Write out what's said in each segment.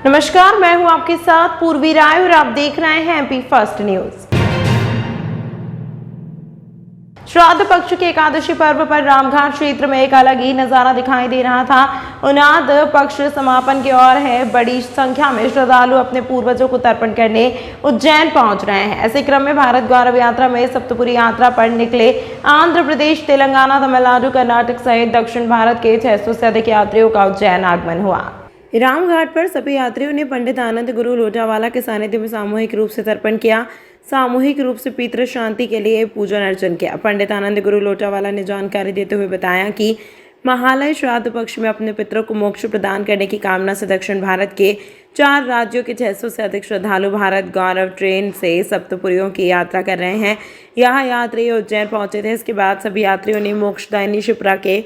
नमस्कार, मैं हूं आपके साथ पूर्वी राय और आप देख रहे हैं एमपी फर्स्ट न्यूज। श्राद्ध पक्ष के एकादशी पर्व पर रामघाट क्षेत्र में एक अलग ही नजारा दिखाई दे रहा था। उनाद पक्ष समापन की ओर है। बड़ी संख्या में श्रद्धालु अपने पूर्वजों को तर्पण करने उज्जैन पहुंच रहे हैं। ऐसे क्रम में भारत गौरव यात्रा में सप्तपुरी यात्रा पर निकले आंध्र प्रदेश, तेलंगाना, तमिलनाडु, कर्नाटक सहित दक्षिण भारत के 600 से अधिक यात्रियों का उज्जैन आगमन हुआ। रामघाट पर सभी यात्रियों ने पंडित आनंद गुरु लोटावाला के सानिध्य में सामूहिक रूप से तर्पण किया। सामूहिक रूप से पितृ शांति के लिए पूजन अर्चन किया। पंडित आनंद गुरु लोटावाला ने जानकारी देते हुए बताया कि महालय श्राद्ध पक्ष में अपने पितरों को मोक्ष प्रदान करने की कामना से दक्षिण भारत के 4 राज्यों के 600 से अधिक श्रद्धालु भारत गौरव ट्रेन से सप्तपुरियों की यात्रा कर रहे हैं। यहाँ यात्री उज्जैन पहुंचे थे। इसके बाद सभी यात्रियों ने मोक्षदायिनी शिप्रा के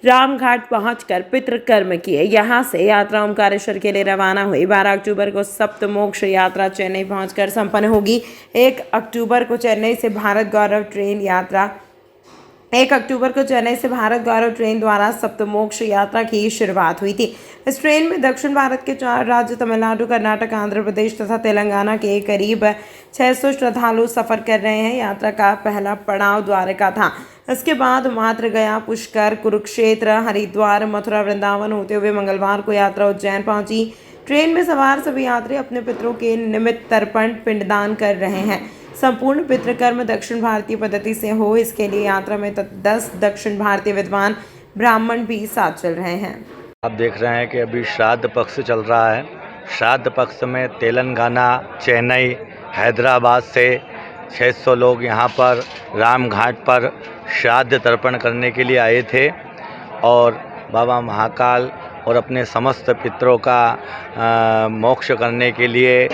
रामघाट पहुंचकर पितृकर्म किए। यहां से यात्रा ओमकारेश्वर के लिए रवाना हुई। 12 अक्टूबर को सप्तमोक्ष यात्रा चेन्नई पहुंचकर संपन्न होगी। 1 अक्टूबर को चेन्नई से भारत गौरव ट्रेन द्वारा सप्तमोक्ष यात्रा की शुरुआत हुई थी। इस ट्रेन में दक्षिण भारत के 4 राज्य तमिलनाडु, कर्नाटक, आंध्र प्रदेश तथा तेलंगाना के करीब 600 श्रद्धालु सफर कर रहे हैं। यात्रा का पहला पड़ाव द्वारका था। इसके बाद मात्र गया, पुष्कर, कुरुक्षेत्र, हरिद्वार, मथुरा, वृंदावन होते हुए मंगलवार को यात्रा उज्जैन पहुंची। ट्रेन में सवार सभी यात्री अपने पितरों के निमित्त तर्पण पिंडदान कर रहे हैं। संपूर्ण पितृकर्म दक्षिण भारतीय पद्धति से हो, इसके लिए यात्रा में 10 दक्षिण भारतीय विद्वान ब्राह्मण भी साथ चल रहे हैं। आप देख रहे हैं कि अभी श्राद्ध पक्ष चल रहा है। श्राद्ध पक्ष में तेलंगाना, चेन्नई, हैदराबाद से 600 लोग यहाँ पर रामघाट पर श्राद्ध तर्पण करने के लिए आए थे और बाबा महाकाल और अपने समस्त पितरों का मोक्ष करने के लिए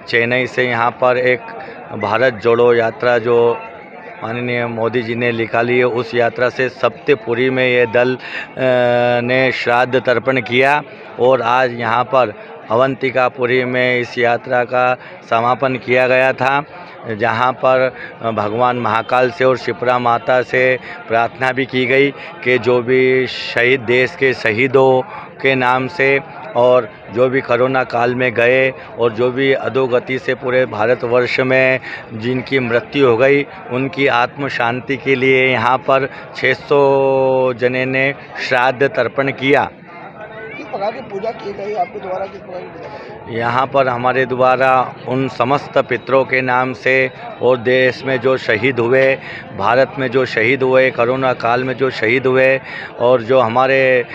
चेन्नई से यहाँ पर एक भारत जोड़ो यात्रा जो माननीय मोदी जी ने निकाली है, उस यात्रा से सप्तपुरी में ये दल ने श्राद्ध तर्पण किया और आज यहाँ पर अवंतिकापुरी में इस यात्रा का समापन किया गया था, जहाँ पर भगवान महाकाल से और शिप्रा माता से प्रार्थना भी की गई कि जो भी शहीद देश के शहीदों के नाम से और जो भी कोरोना काल में गए और जो भी अधोगति से पूरे भारतवर्ष में जिनकी मृत्यु हो गई, उनकी आत्म शांति के लिए यहाँ पर 600 जने ने श्राद्ध तर्पण किया। किस प्रकार की पूजा की गई आपके द्वारा? किस प्रकार की पूजा की गई? यहाँ पर हमारे द्वारा उन समस्त पितरों के नाम से और देश में जो शहीद हुए, भारत में जो शहीद हुए, कोरोना काल में जो शहीद हुए और जो हमारे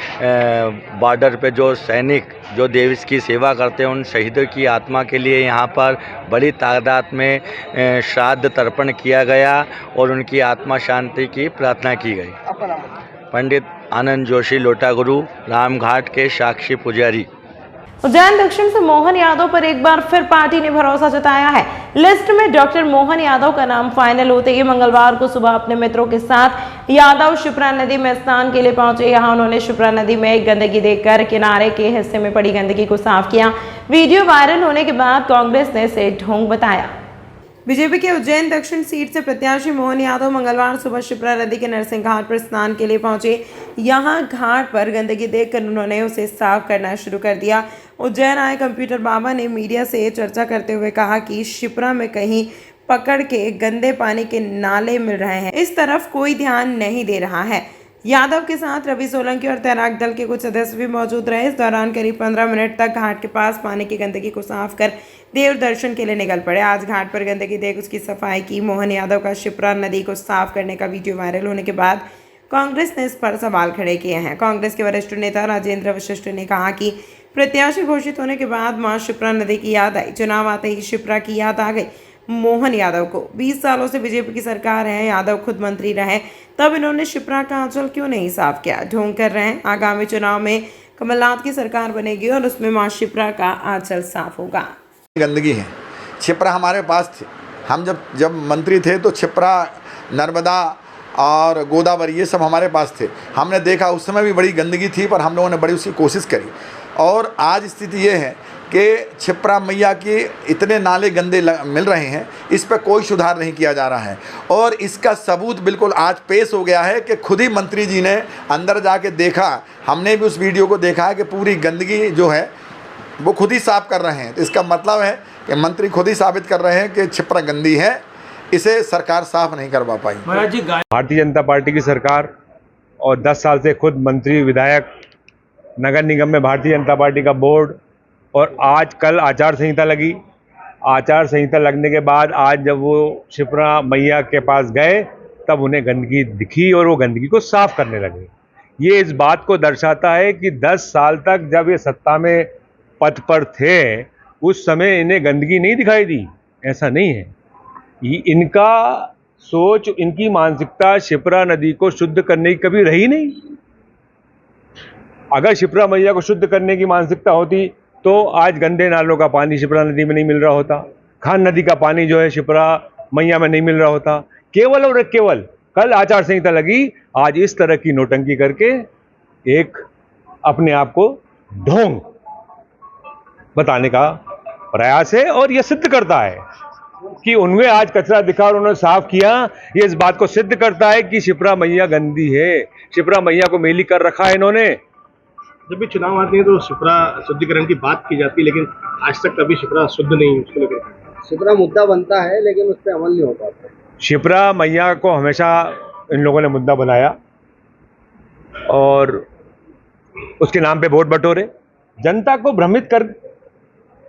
बॉर्डर पे जो सैनिक जो देश की सेवा करते हैं, उन शहीदों की आत्मा के लिए यहाँ पर बड़ी तादाद में श्राद्ध तर्पण किया गया और उनकी आत्मा शांति की प्रार्थना की गई। आपका नाम? पंडित आनंद जोशी लोटागुरु, रामघाट के साक्षी पुजारी। उज्जैन दक्षिण से मोहन यादव पर एक बार फिर पार्टी ने भरोसा जताया है। लिस्ट में डॉक्टर मोहन यादव का नाम फाइनल होते ही मंगलवार को सुबह अपने मित्रों के साथ यादव शिप्रा नदी में स्नान के लिए पहुंचे। यहां उन्होंने शिप्रा नदी में गंदगी देखकर किनारे के हिस्से में पड़ी गंदगी को साफ किया। वीडियो वायरल होने के बाद कांग्रेस ने इसे ढोंग बताया। बीजेपी के उज्जैन दक्षिण सीट से प्रत्याशी मोहन यादव मंगलवार सुबह शिप्रा नदी के नरसिंह घाट पर स्नान के लिए पहुंचे। यहां घाट पर गंदगी देखकर उन्होंने उसे साफ करना शुरू कर दिया। उज्जैन आए कंप्यूटर बाबा ने मीडिया से चर्चा करते हुए कहा कि शिप्रा में कहीं पकड़ के गंदे पानी के नाले मिल रहे हैं, इस तरफ कोई ध्यान नहीं दे रहा है। यादव के साथ रवि सोलंकी और तैराक दल के कुछ सदस्य भी मौजूद रहे। इस दौरान करीब 15 मिनट तक घाट के पास पानी की गंदगी को साफ कर देव दर्शन के लिए निकल पड़े। आज घाट पर गंदगी देख उसकी सफाई की। मोहन यादव का शिप्रा नदी को साफ करने का वीडियो वायरल होने के बाद कांग्रेस ने इस पर सवाल खड़े किए हैं। कांग्रेस के वरिष्ठ नेता राजेंद्र वशिष्ठ ने कहा कि प्रत्याशी घोषित होने के बाद मां शिप्रा नदी की याद आई। चुनाव आते ही शिप्रा की याद आ गई मोहन यादव को। 20 सालों से बीजेपी की सरकार है, यादव खुद मंत्री रहे, तब इन्होंने शिप्रा का आंचल क्यों नहीं साफ किया? ढोंग कर रहे हैं। आगामी चुनाव में कमलनाथ की सरकार बनेगी और उसमें मां शिप्रा का आंचल साफ होगा। गंदगी है। छिपरा हमारे पास थे। हम जब मंत्री थे तो छिपरा, नर्मदा और गोदावरी ये सब हमारे पास थे। हमने देखा उस समय भी बड़ी गंदगी थी, पर हम लोगों ने बड़ी उसकी कोशिश करी। और आज स्थिति ये है कि छिपरा मैया के इतने नाले गंदे मिल रहे हैं, इस पर कोई सुधार नहीं किया जा रहा है। और इसका सबूत बिल्कुल आज पेश हो गया है कि खुद ही मंत्री जी ने अंदर जाके देखा। हमने भी उस वीडियो को देखा है कि पूरी गंदगी जो है वो खुद ही साफ कर रहे हैं। तो इसका मतलब है कि मंत्री खुद ही साबित कर रहे हैं कि छिपरा गंदी है, इसे सरकार साफ नहीं करवा पाई। भारतीय जनता पार्टी की सरकार और 10 साल से खुद मंत्री, विधायक, नगर निगम में भारतीय जनता पार्टी का बोर्ड, और आज कल आचार संहिता लगी। आचार संहिता लगने के बाद आज जब वो शिप्रा मैया के पास गए तब उन्हें गंदगी दिखी और वो गंदगी को साफ करने लगे। ये इस बात को दर्शाता है कि 10 साल तक जब ये सत्ता में पद पर थे उस समय इन्हें गंदगी नहीं दिखाई दी, ऐसा नहीं है। इनका सोच, इनकी मानसिकता शिप्रा नदी को शुद्ध करने की कभी रही नहीं। अगर शिप्रा मैया को शुद्ध करने की मानसिकता होती तो आज गंदे नालों का पानी शिप्रा नदी में नहीं मिल रहा होता, खान नदी का पानी जो है शिप्रा मैया में नहीं मिल रहा होता। केवल और केवल कल आचार संहिता लगी, आज इस तरह की नोटंकी करके एक अपने आप को ढोंग बताने का प्रयास है और यह सिद्ध करता है कि उनमें आज कचरा दिखा और उन्होंने साफ किया। ये इस बात को सिद्ध करता है कि शिप्रा मैया गंदी है, शिप्रा मैया को मेली कर रखा है इन्होंने। जब भी चुनाव आते हैं तो शिप्रा शुद्धिकरण की बात की जाती है, लेकिन आज तक कभी शिप्रा शुद्ध नहीं, उसको लेकर शिप्रा मुद्दा बनता है लेकिन उस पर अमल नहीं हो पाता। शिप्रा मैया को हमेशा इन लोगों ने मुद्दा बनाया और उसके नाम पे वोट बटोरे, जनता को भ्रमित कर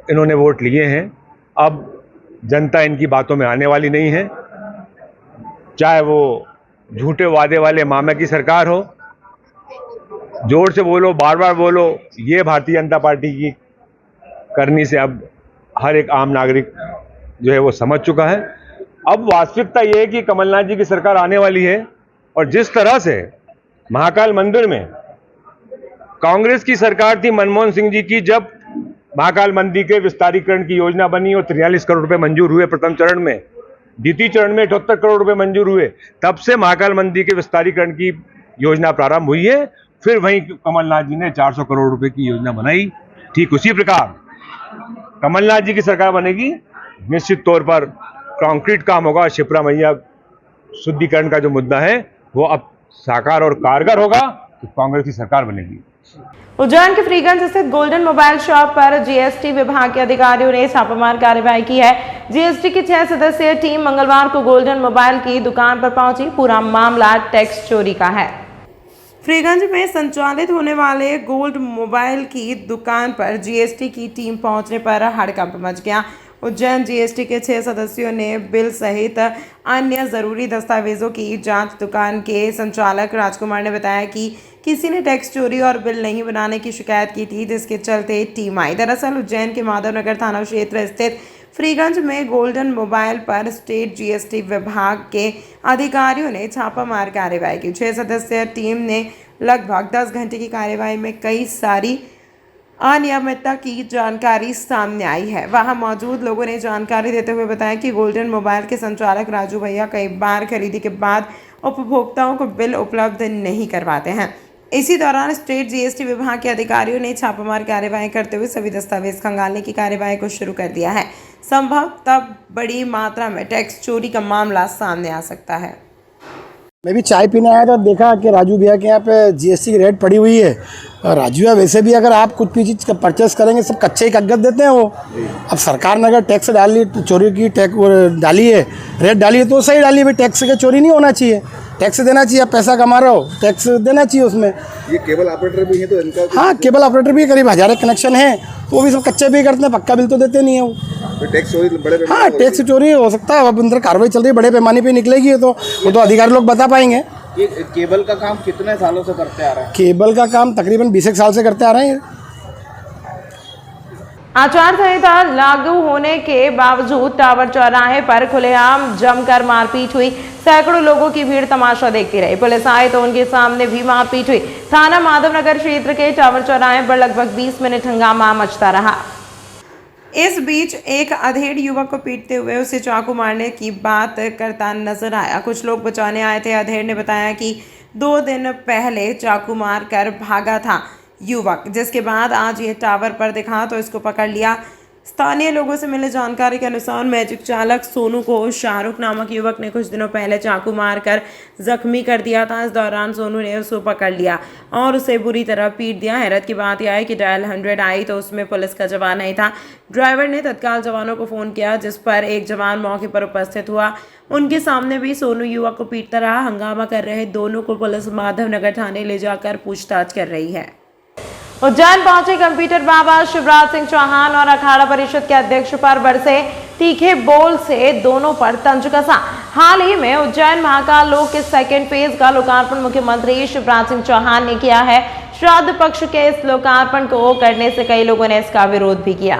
इन्होंने वोट लिए हैं। अब जनता इनकी बातों में आने वाली नहीं है, चाहे वो झूठे वादे वाले मामा की सरकार हो। जोर से बोलो, बार बार बोलो, ये भारतीय जनता पार्टी की करनी से अब हर एक आम नागरिक जो है वो समझ चुका है। अब वास्तविकता ये है कि कमलनाथ जी की सरकार आने वाली है और जिस तरह से महाकाल मंदिर में कांग्रेस की सरकार थी मनमोहन सिंह जी की, जब महाकाल मंदिर के विस्तारीकरण की योजना बनी और 43 करोड़ रुपए मंजूर हुए प्रथम चरण में, द्वितीय चरण में 78 करोड़ रुपए मंजूर हुए, तब से महाकाल मंदिर के विस्तारीकरण की योजना प्रारंभ हुई है। फिर वहीं कमलनाथ जी ने 400 करोड़ रुपए की योजना बनाई। ठीक उसी प्रकार कमलनाथ जी की सरकार बनेगी, निश्चित तौर पर कंक्रीट काम होगा। शिप्रा मैया शुद्धिकरण का जो मुद्दा है वो अब साकार और कारगर होगा तो कांग्रेस की सरकार बनेगी। उज्जैन के फ्रीगंज स्थित गोल्डन मोबाइल शॉप पर जीएसटी विभाग के अधिकारियों ने छापामार कार्रवाई की है। जीएसटी की 6 सदस्यीय टीम मंगलवार को गोल्डन मोबाइल की दुकान पर पहुंची। पूरा मामला टैक्स चोरी का है। फ्रीगंज में संचालित होने वाले गोल्ड मोबाइल की दुकान पर जीएसटी की टीम पहुंचने पर हड़कंप मच गया। उज्जैन जीएसटी के 6 सदस्यों ने बिल सहित अन्य ज़रूरी दस्तावेजों की जांच। दुकान के संचालक राजकुमार ने बताया कि किसी ने टैक्स चोरी और बिल नहीं बनाने की शिकायत की थी, जिसके चलते टीम आई। दरअसल उज्जैन के माधवनगर थाना क्षेत्र स्थित फ्रीगंज में गोल्डन मोबाइल पर स्टेट जीएसटी विभाग के अधिकारियों ने छापामार कार्रवाई की। 6 सदस्यीय टीम ने लगभग 10 घंटे की कार्रवाई में कई सारी अनियमितता की जानकारी सामने आई है। वहां मौजूद लोगों ने जानकारी देते हुए बताया कि गोल्डन मोबाइल के संचालक राजू भैया कई बार खरीदी के बाद उपभोक्ताओं को बिल उपलब्ध नहीं करवाते हैं। इसी दौरान स्टेट जीएसटी विभाग के अधिकारियों ने छापामार कार्रवाई करते हुए सभी दस्तावेज खंगालने की कार्रवाई को शुरू कर दिया है। संभव तब बड़ी मात्रा में टैक्स चोरी का मामला सामने आ सकता है। मैं भी चाय पीने आया था, देखा कि राजू भैया के यहाँ पे जीएसटी की रेट पड़ी हुई है। और राजू भैया वैसे भी अगर आप कुछ भी चीज़ परचेस करेंगे सब कच्चे ही कागज देते हैं वो। अब सरकार ने अगर टैक्स डाली, चोरी की टैक्स डाली है, रेट डाली है तो सही डाली है। टैक्स का चोरी नहीं होना चाहिए, टैक्स देना चाहिए। आप पैसा कमा रहे हो, टैक्स देना चाहिए उसमें। ये केबल ऑपरेटर भी है तो इनका, हाँ केबल ऑपरेटर भी करीब 1000 कनेक्शन है तो वो भी सब कच्चे भी करते हैं, पक्का बिल तो देते नहीं है वो। टैक्स चोरी बड़े, हाँ टैक्स चोरी हो सकता है। अब अंदर कार्रवाई चल रही है, बड़े पैमाने पे निकलेगी तो वो तो अधिकारी लोग बता पाएंगे। ये केबल का काम कितने सालों से करते आ रहे हैं? केबल का काम तकरीबन 20 साल से करते आ रहे हैं। आचार संहिता लागू होने के बावजूद टावर चौराहे पर खुलेआम जमकर मारपीट हुई। सैकड़ों लोगों की भीड़ तमाशा देखती रही। पुलिस आई तो उनके सामने भी मारपीट हुई। थाना माधवनगर क्षेत्र के टावर चौराहे पर लगभग 20 मिनट हंगामा मचता रहा। इस बीच एक अधेड़ युवक को पीटते हुए उसे चाकू मारने की बात करता नजर आया। कुछ लोग बचाने आए थे। अधेड़ ने बताया कि 2 दिन पहले चाकू मार कर भागा था युवक, जिसके बाद आज ये टावर पर दिखा तो इसको पकड़ लिया। स्थानीय लोगों से मिले जानकारी के अनुसार मैजिक चालक सोनू को शाहरुख नामक युवक ने कुछ दिनों पहले चाकू मारकर जख्मी कर दिया था। इस दौरान सोनू ने उसको पकड़ लिया और उसे बुरी तरह पीट दिया। हैरत की बात यह है कि डायल 100 आई तो उसमें पुलिस का जवान नहीं था। ड्राइवर ने तत्काल जवानों को फोन किया, जिस पर एक जवान मौके पर उपस्थित हुआ। उनके सामने भी सोनू युवक को पीटता रहा। हंगामा कर रहे दोनों को पुलिस माधवनगर थाने ले जाकर पूछताछ कर रही है। उज्जैन पहुंचे कंप्यूटर बाबा शिवराज सिंह चौहान और अखाड़ा परिषद के अध्यक्ष पर बरसे तीखे बोल से दोनों पर तंज कसा। हाल ही में उज्जैन महाकाल लोक के सेकेंड फेज का लोकार्पण मुख्यमंत्री शिवराज सिंह चौहान ने किया है। श्राद्ध पक्ष के इस लोकार्पण को करने से कई लोगों ने इसका विरोध भी किया।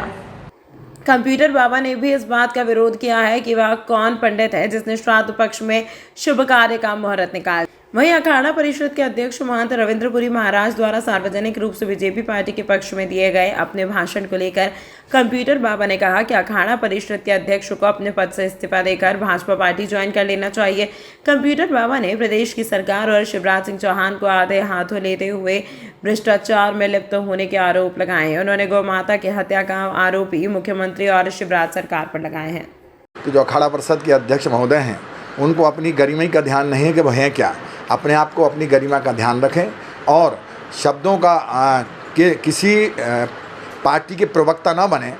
कंप्यूटर बाबा ने भी इस बात का विरोध किया है कि वह कौन पंडित है जिसने श्राद्ध पक्ष में शुभ कार्य का मुहूर्त निकाला। वहीं अखाड़ा परिषद के अध्यक्ष महंत रविंद्रपुरी महाराज द्वारा सार्वजनिक रूप से बीजेपी पार्टी के पक्ष में दिए गए अपने भाषण को लेकर कंप्यूटर बाबा ने कहा कि अखाड़ा परिषद के अध्यक्ष को अपने पद से इस्तीफा देकर भाजपा पार्टी ज्वाइन कर लेना चाहिए। कंप्यूटर बाबा ने प्रदेश की सरकार और शिवराज सिंह चौहान को आधे हाथों लेते हुए भ्रष्टाचार में लिप्त होने के आरोप लगाए। उन्होंने गौ माता की हत्या का आरोपी मुख्यमंत्री और शिवराज सरकार पर लगाए हैं। तो जो अखाड़ा परिषद के अध्यक्ष महोदय हैं, उनको अपनी गरिमा का ध्यान नहीं है कि वह हैं क्या। अपने आप को अपनी गरिमा का ध्यान रखें और शब्दों का के किसी पार्टी के प्रवक्ता ना बने।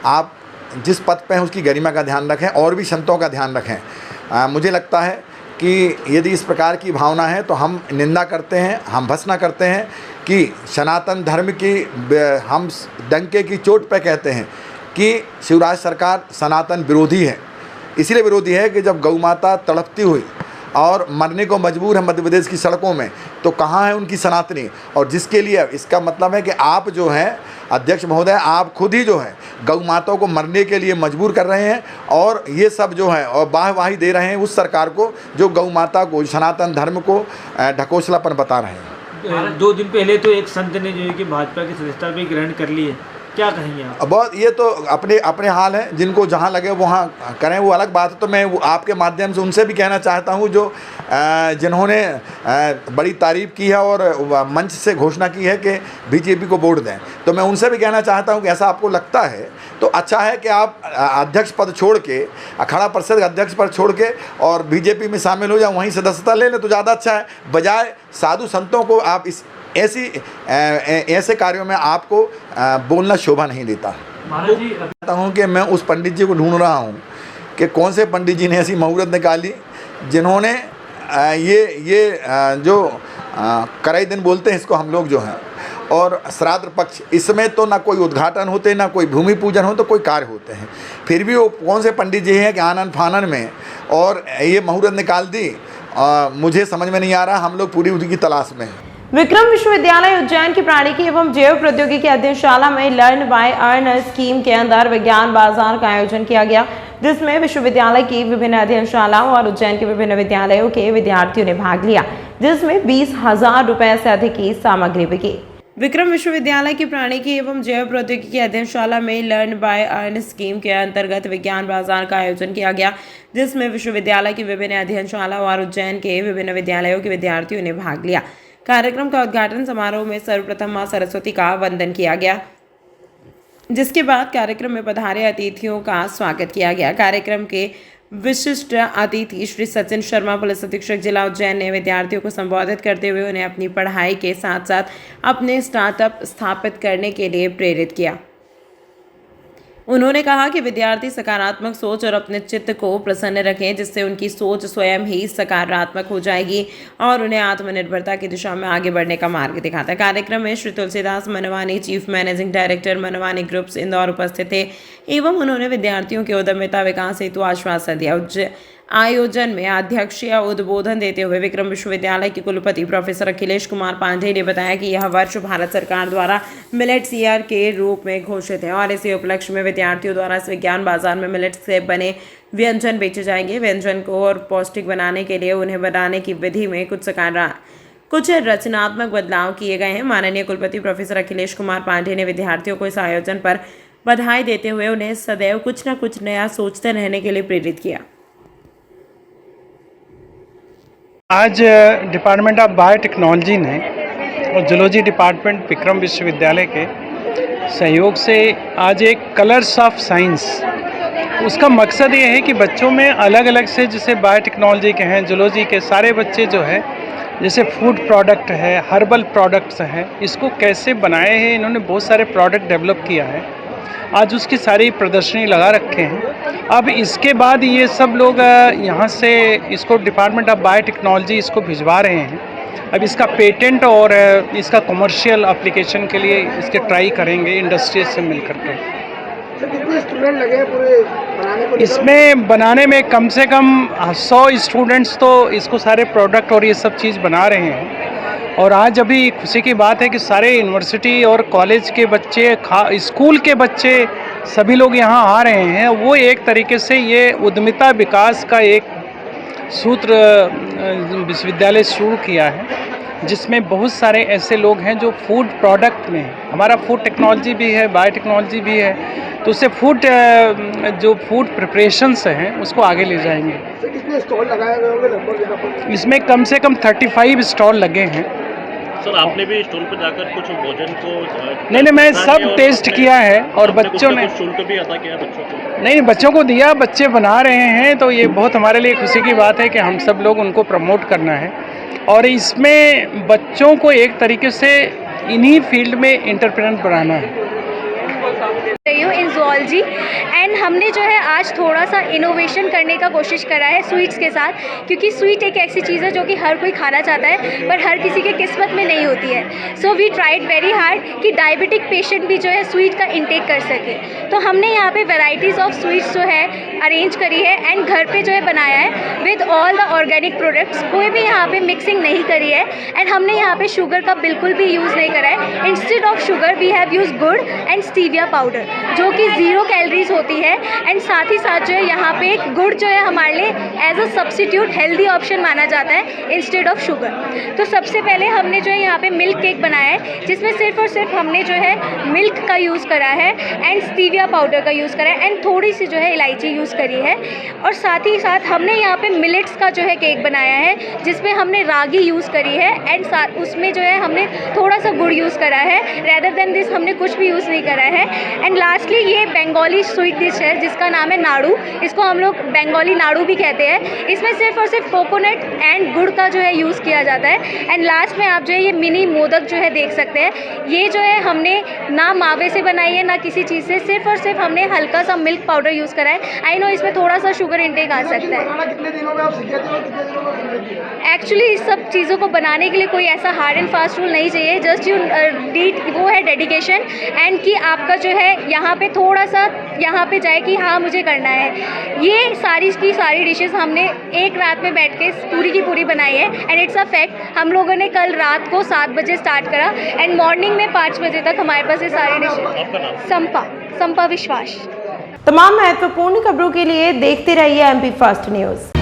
आप जिस पद पे हैं उसकी गरिमा का ध्यान रखें और भी संतों का ध्यान रखें। मुझे लगता है कि यदि इस प्रकार की भावना है तो हम निंदा करते हैं, हम भत्सना करते हैं कि सनातन धर्म की हम डंके की चोट पे कहते हैं कि शिवराज सरकार सनातन विरोधी है। इसलिए विरोधी है कि जब गौ माता तड़पती हुई और मरने को मजबूर है मध्य प्रदेश की सड़कों में, तो कहाँ है उनकी सनातनी। और जिसके लिए इसका मतलब है कि आप जो हैं अध्यक्ष महोदय, आप खुद ही जो है गौ माताओं को मरने के लिए मजबूर कर रहे हैं और ये सब जो है और वाहवाही दे रहे हैं उस सरकार को जो गौ माता को सनातन धर्म को ढकोसलापन बता रहे हैं। 2 दिन पहले तो एक संत ने जो है कि भाजपा की सदस्यता भी ग्रहण कर ली है, क्या कहेंगे आप? बहुत ये तो अपने अपने हाल है, जिनको जहाँ लगे वहाँ करें, वो अलग बात है। तो मैं वो आपके माध्यम से उनसे भी कहना चाहता हूँ जो जिन्होंने बड़ी तारीफ़ की है और मंच से घोषणा की है कि बीजेपी को वोट दें, तो मैं उनसे भी कहना चाहता हूँ कि ऐसा आपको लगता है तो अच्छा है कि आप अध्यक्ष पद छोड़ के, अखाड़ा परिषद का अध्यक्ष पद छोड़ के और बीजेपी में शामिल हो जाए, वहीं सदस्यता ले लें तो ज़्यादा अच्छा है। बजाय साधु संतों को आप ऐसे कार्यों में आपको बोलना शोभा नहीं देता। महाराज जी, कहता हूँ कि मैं उस पंडित जी को ढूंढ रहा हूँ कि कौन से पंडित जी ने ऐसी मुहूर्त निकाली जिन्होंने ये जो कराई दिन बोलते हैं इसको हम लोग जो हैं, और श्राद्ध पक्ष, इसमें तो ना कोई उद्घाटन होते, ना कोई भूमि पूजन हो, तो कोई कार्य होते हैं। फिर भी वो कौन से पंडित जी हैं कि आनन फानन में और ये मुहूर्त निकाल दी, मुझे समझ में नहीं आ रहा। हम लोग पूरी उनकी तलाश में हैं। विक्रम विश्वविद्यालय उज्जैन की प्राणिकी एवं जैव प्रौद्योगिकी अध्ययनशाला में लर्न बाय अर्न स्कीम के अंदर विज्ञान बाजार का आयोजन किया गया, जिसमें विश्वविद्यालय की विभिन्न अध्ययनशालाओं और उज्जैन के विभिन्न विद्यालयों के विद्यार्थियों ने भाग लिया, जिसमें 20,000 रुपए से अधिक की सामग्री बिकी। विक्रम विश्वविद्यालय की प्राणिकी एवं जैव प्रौद्योगिकी अध्ययनशाला में लर्न बाय अर्न स्कीम के अंतर्गत विज्ञान बाजार का आयोजन किया गया, जिसमें विश्वविद्यालय की विभिन्न अध्ययनशालाओं और उज्जैन के विभिन्न विद्यालयों के विद्यार्थियों ने भाग लिया। कार्यक्रम का उद्घाटन समारोह में सर्वप्रथम मां सरस्वती का वंदन किया गया, जिसके बाद कार्यक्रम में पधारे अतिथियों का स्वागत किया गया। कार्यक्रम के विशिष्ट अतिथि श्री सचिन शर्मा, पुलिस अधीक्षक जिला उज्जैन, ने विद्यार्थियों को संबोधित करते हुए उन्हें अपनी पढ़ाई के साथ साथ अपने स्टार्टअप स्थापित करने के लिए प्रेरित किया। उन्होंने कहा कि विद्यार्थी सकारात्मक सोच और अपने चित्त को प्रसन्न रखें, जिससे उनकी सोच स्वयं ही सकारात्मक हो जाएगी और उन्हें आत्मनिर्भरता की दिशा में आगे बढ़ने का मार्ग दिखाता है। कार्यक्रम में Shri Tulsidas Manwani, chief managing director Manwani groups Indore, उपस्थित थे एवं उन्होंने विद्यार्थियों के उद्यमिता विकास हेतु आश्वासन दिया। आयोजन में अध्यक्षीय उद्बोधन देते हुए विक्रम विश्वविद्यालय के कुलपति प्रोफेसर अखिलेश कुमार पांडे ने बताया कि यह वर्ष भारत सरकार द्वारा मिलेट्स ईयर के रूप में घोषित है और इसी उपलक्ष्य में विद्यार्थियों द्वारा इस विज्ञान बाजार में मिलेट्स से बने व्यंजन बेचे जाएंगे। व्यंजन को और पौष्टिक बनाने के लिए उन्हें बनाने की विधि में कुछ रचनात्मक बदलाव किए गए हैं। माननीय कुलपति प्रोफेसर अखिलेश कुमार पांडे ने विद्यार्थियों को इस आयोजन पर बधाई देते हुए उन्हें सदैव कुछ न कुछ नया सोचते रहने के लिए प्रेरित किया। आज डिपार्टमेंट ऑफ बायोटेक्नोलॉजी ने और जूलॉजी डिपार्टमेंट विक्रम विश्वविद्यालय के सहयोग से आज एक कलर्स ऑफ साइंस, उसका मकसद ये है कि बच्चों में अलग अलग से, जैसे बायोटेक्नोलॉजी के हैं, जूलॉजी के सारे बच्चे जो है, जैसे फूड प्रोडक्ट है, हर्बल प्रोडक्ट्स हैं, इसको कैसे बनाए हैं, इन्होंने बहुत सारे प्रोडक्ट डेवलप किया है। आज उसकी सारी प्रदर्शनी लगा रखे हैं। अब इसके बाद ये सब लोग यहाँ से इसको डिपार्टमेंट ऑफ बायोटेक्नोलॉजी इसको भिजवा रहे हैं। अब इसका पेटेंट और इसका कमर्शियल एप्लीकेशन के लिए इसके ट्राई करेंगे इंडस्ट्री से मिल करके। कितने स्टूडेंट लगे पूरे बनाने को? इसमें बनाने में कम से कम 100 स्टूडेंट्स तो इसको सारे प्रोडक्ट और ये सब चीज़ बना रहे हैं। और आज अभी खुशी की बात है कि सारे यूनिवर्सिटी और कॉलेज के बच्चे, स्कूल के बच्चे, सभी लोग यहाँ आ रहे हैं। वो एक तरीके से ये उद्यमिता विकास का एक सूत्र विश्वविद्यालय शुरू किया है, जिसमें बहुत सारे ऐसे लोग हैं जो फूड प्रोडक्ट में हैं। हमारा फूड टेक्नोलॉजी भी है, बायोटेक्नोलॉजी भी है, तो उससे जो फूड प्रिपरेशंस हैं उसको आगे ले जाएंगे। कितने स्टॉल लगाए गए होंगे लगभग? इसमें कम से कम 35 स्टॉल लगे हैं। सर, आपने भी स्टॉल पर जाकर कुछ भोजन को नहीं, मैं सब टेस्ट किया है और बच्चों ने शुल्क भी अदा किया बच्चों को? नहीं, बच्चों को दिया, बच्चे बना रहे हैं, तो ये बहुत हमारे लिए खुशी की बात है कि हम सब लोग उनको प्रमोट करना है। और इसमें बच्चों को एक तरीके से इन्हीं फील्ड में एंटरप्रेन्योर बनाना है। इन ज़ूलॉजी एंड हमने जो है आज थोड़ा सा इनोवेशन करने का कोशिश करा है स्वीट्स के साथ, क्योंकि स्वीट एक ऐसी चीज़ है जो कि हर कोई खाना चाहता है पर हर किसी के किस्मत में नहीं होती है। So we tried very hard कि डायबिटिक पेशेंट भी जो है स्वीट का इंटेक कर सके। तो हमने यहाँ पे वेराइटीज़ ऑफ स्वीट्स जो है अरेंज करी है एंड घर पे जो है बनाया है with all the organic products. कोई भी यहाँ पे मिक्सिंग नहीं करी है एंड हमने यहाँ पे शुगर का बिल्कुल भी यूज़ नहीं करा है। Instead of sugar we have use gur and stevia powder, जो कि 0 कैलोरीज होती है। एंड साथ ही साथ जो है यहाँ पे गुड़ जो है हमारे लिए as a substitute healthy option माना जाता है इंस्टेड ऑफ शुगर। तो सबसे पहले हमने जो है यहाँ पे मिल्क केक बनाया है, जिसमें सिर्फ और सिर्फ हमने जो है मिल्क का यूज़ करा है एंड स्टीविया पाउडर का यूज़ करा है एंड थोड़ी सी जो है इलायची यूज़ करी है। और साथ ही साथ हमने यहाँ पे मिलेट्स का जो है केक बनाया है, जिसमें हमने रागी यूज़ करी है एंड साथ उसमें जो है हमने थोड़ा सा गुड़ यूज़ करा है। रेदर देन दिस हमने कुछ भी यूज़ नहीं करा है। एंड लास्टली ये बंगाली स्वीट डिश है जिसका नाम है नाड़ू। इसको हम लोग बंगाली नाड़ू भी कहते हैं। इसमें सिर्फ और सिर्फ कोकोनट एंड गुड़ का जो है यूज़ किया जाता है। एंड लास्ट में आप जो है ये मिनी मोदक जो है देख सकते हैं। ये जो है हमने ना मावे से बनाई है ना किसी चीज़ से, सिर्फ और सिर्फ हमने हल्का सा मिल्क पाउडर यूज़ करा है। आई नो इसमें थोड़ा सा शुगर इंटेक आ सकता है। कितने दिनों में आप सीखे थे और कितने दिनों में? एक्चुअली इस सब चीज़ों को बनाने के लिए कोई ऐसा हार्ड एंड फास्ट रूल नहीं चाहिए। जस्ट यू नीड वो है डेडिकेशन एंड कि आपका जो है यहाँ पे थोड़ा सा यहाँ पे जाए कि हाँ मुझे करना है। ये सारी की सारी डिशेस हमने एक रात में बैठ के पूरी की पूरी बनाई है एंड इट्स अ फैक्ट। हम लोगों ने कल रात को 7 बजे स्टार्ट करा एंड मॉर्निंग में 5 बजे तक हमारे पास ये सारी डिशेस। संपा विश्वास। तमाम महत्वपूर्ण खबरों के लिए देखते रहिए MP फर्स्ट न्यूज़।